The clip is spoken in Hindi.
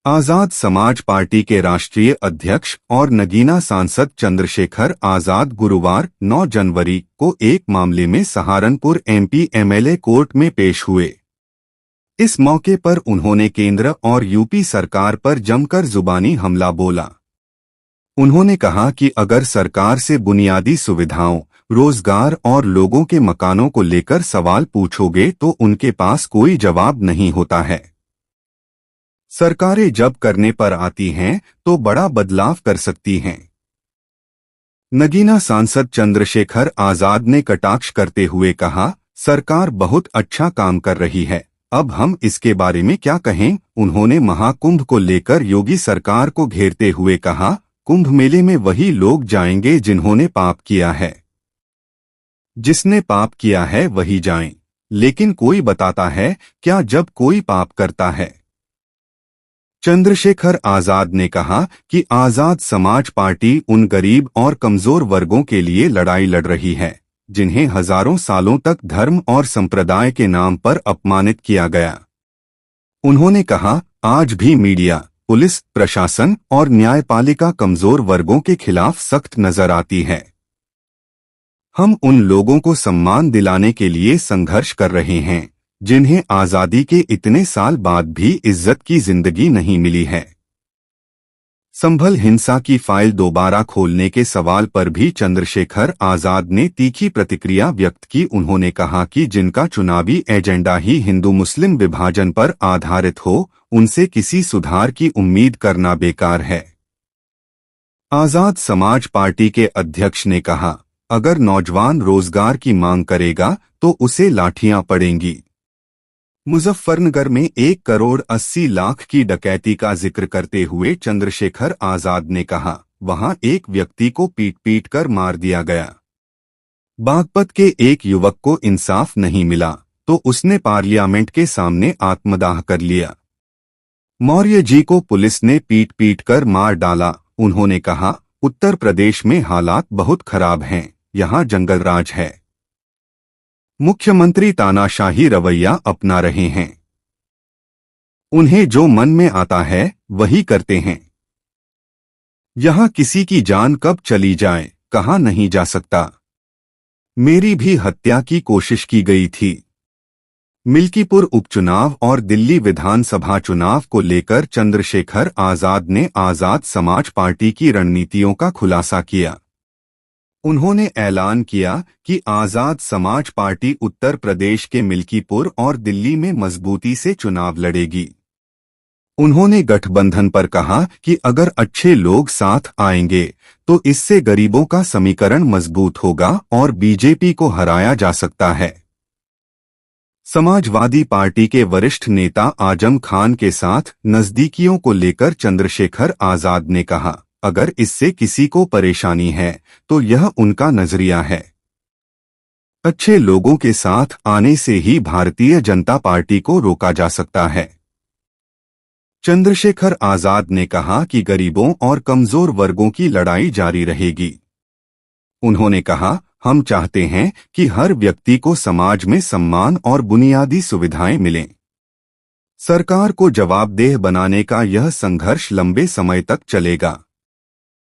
आजाद समाज पार्टी के राष्ट्रीय अध्यक्ष और नगीना सांसद चंद्रशेखर आजाद गुरुवार 9 जनवरी को एक मामले में सहारनपुर एमपी एमएलए कोर्ट में पेश हुए। इस मौके पर उन्होंने केंद्र और यूपी सरकार पर जमकर जुबानी हमला बोला। उन्होंने कहा कि अगर सरकार से बुनियादी सुविधाओं, रोजगार और लोगों के मकानों को लेकर सवाल पूछोगे तो उनके पास कोई जवाब नहीं होता है। सरकारें जब करने पर आती हैं तो बड़ा बदलाव कर सकती हैं। नगीना सांसद चंद्रशेखर आजाद ने कटाक्ष करते हुए कहा, सरकार बहुत अच्छा काम कर रही है, अब हम इसके बारे में क्या कहें। उन्होंने महाकुंभ को लेकर योगी सरकार को घेरते हुए कहा, कुंभ मेले में वही लोग जाएंगे जिन्होंने पाप किया है। जिसने पाप किया है वही जाएं, लेकिन कोई बताता है क्या जब कोई पाप करता है। चंद्रशेखर आजाद ने कहा कि आजाद समाज पार्टी उन गरीब और कमजोर वर्गों के लिए लड़ाई लड़ रही है जिन्हें हजारों सालों तक धर्म और संप्रदाय के नाम पर अपमानित किया गया। उन्होंने कहा, आज भी मीडिया, पुलिस, प्रशासन और न्यायपालिका कमजोर वर्गों के खिलाफ सख्त नजर आती है। हम उन लोगों को सम्मान दिलाने के लिए संघर्ष कर रहे हैं जिन्हें आजादी के इतने साल बाद भी इज्जत की जिंदगी नहीं मिली है। संभल हिंसा की फाइल दोबारा खोलने के सवाल पर भी चंद्रशेखर आजाद ने तीखी प्रतिक्रिया व्यक्त की। उन्होंने कहा कि जिनका चुनावी एजेंडा ही हिंदू मुस्लिम विभाजन पर आधारित हो, उनसे किसी सुधार की उम्मीद करना बेकार है। आजाद समाज पार्टी के अध्यक्ष ने कहा, अगर नौजवान रोजगार की मांग करेगा तो उसे लाठियां पड़ेंगी। मुजफ्फरनगर में 1,80,00,000 की डकैती का जिक्र करते हुए चंद्रशेखर आजाद ने कहा, वहां एक व्यक्ति को पीट कर मार दिया गया। बागपत के एक युवक को इंसाफ नहीं मिला तो उसने पार्लियामेंट के सामने आत्मदाह कर लिया। मौर्य जी को पुलिस ने पीट कर मार डाला। उन्होंने कहा, उत्तर प्रदेश में हालात बहुत खराब हैं, यहाँ जंगल राज है। मुख्यमंत्री तानाशाही रवैया अपना रहे हैं। उन्हें जो मन में आता है वही करते हैं। यहां किसी की जान कब चली जाए कहा नहीं जा सकता। मेरी भी हत्या की कोशिश की गई थी। मिल्कीपुर उपचुनाव और दिल्ली विधानसभा चुनाव को लेकर चंद्रशेखर आजाद ने आजाद समाज पार्टी की रणनीतियों का खुलासा किया। उन्होंने ऐलान किया कि आजाद समाज पार्टी उत्तर प्रदेश के मिल्कीपुर और दिल्ली में मजबूती से चुनाव लड़ेगी। उन्होंने गठबंधन पर कहा कि अगर अच्छे लोग साथ आएंगे तो इससे गरीबों का समीकरण मजबूत होगा और बीजेपी को हराया जा सकता है। समाजवादी पार्टी के वरिष्ठ नेता आजम खान के साथ नजदीकियों को लेकर चंद्रशेखर आजाद ने कहा, अगर इससे किसी को परेशानी है तो यह उनका नजरिया है। अच्छे लोगों के साथ आने से ही भारतीय जनता पार्टी को रोका जा सकता है। चंद्रशेखर आजाद ने कहा कि गरीबों और कमजोर वर्गों की लड़ाई जारी रहेगी। उन्होंने कहा, हम चाहते हैं कि हर व्यक्ति को समाज में सम्मान और बुनियादी सुविधाएं मिलें। सरकार को जवाबदेह बनाने का यह संघर्ष लंबे समय तक चलेगा।